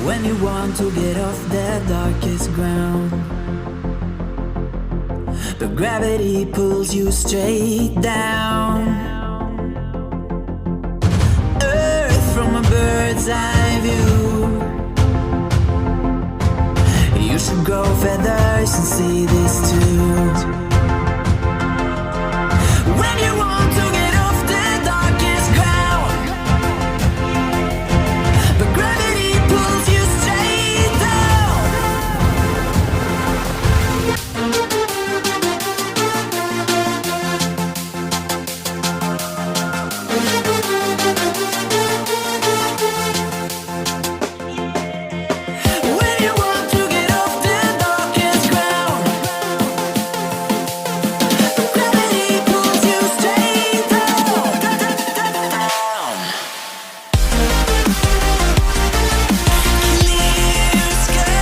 When you want to get off the darkest ground, but gravity pulls you straight down. Earth from a bird's eye view. You should grow feathers and see this too. When you want to get off the darkest ground, but gravity pulls you straight down. When you want to get off the darkest ground, but gravity pulls you straight down. Clear sky.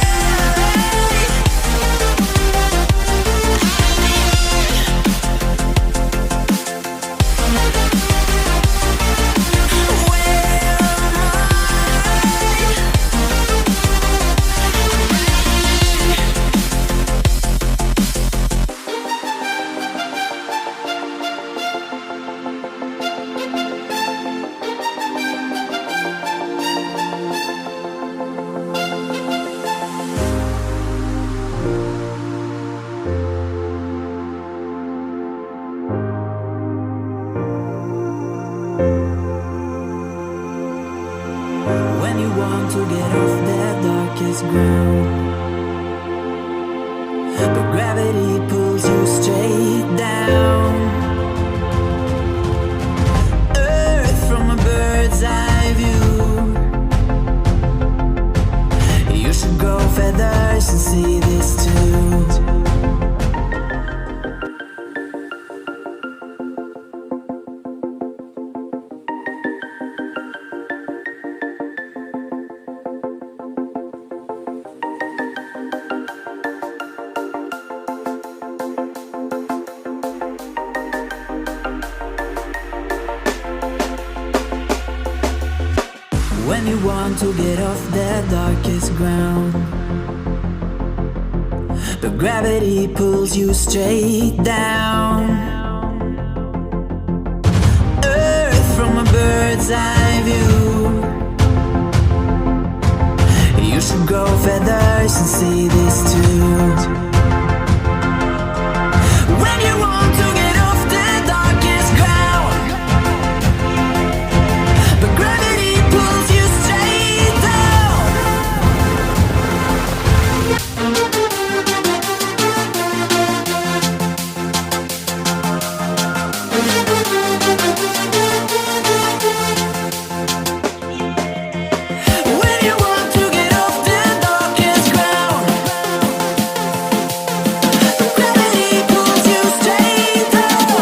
When you want to get off the darkest ground, but gravity pulls you straight down. Earth from a bird's eye view. You should grow feathers and see this too. When you want to get off the darkest ground, but gravity pulls you straight down. Earth from a bird's eye view. You should grow feathers and see this too. When you want to get off the darkest ground, but gravity pulls you straight down. When you want to get off the darkest ground, but gravity pulls you straight down.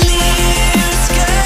Clear sky.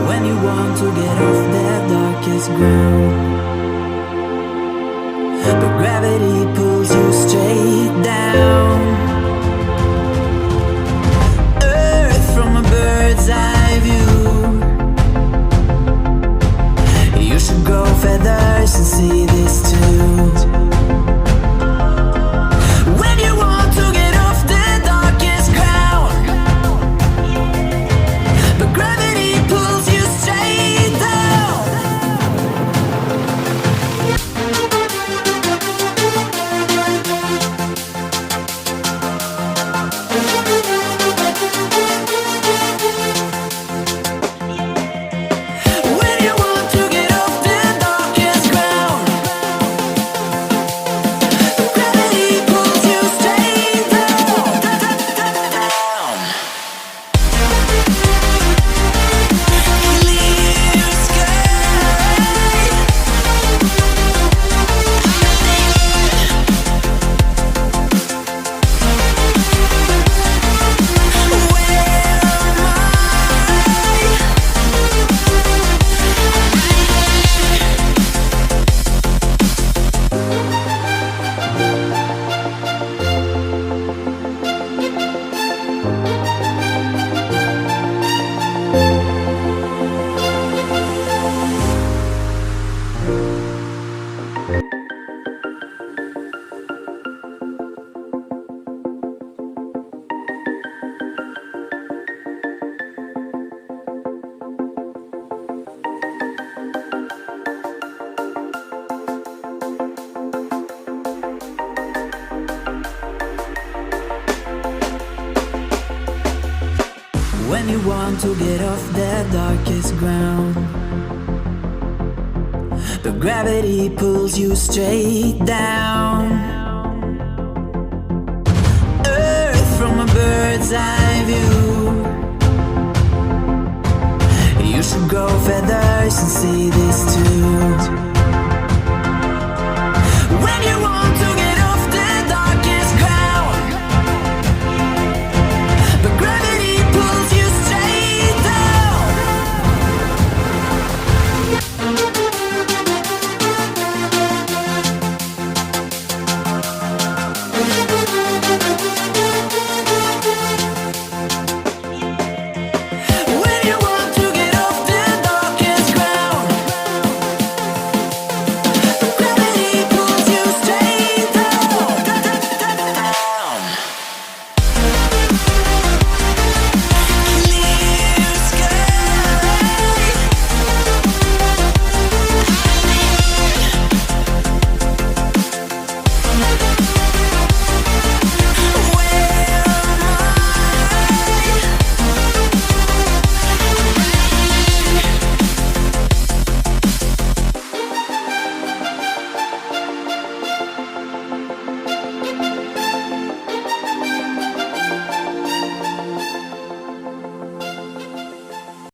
When you want to get off the darkest ground, but gravity pulls you straight down. Earth from a bird's eye view. You should grow feathers and see this too. when you want to get off the darkest ground, but gravity pulls you straight down. Earth from a bird's eye view. You should grow feathers and see this too.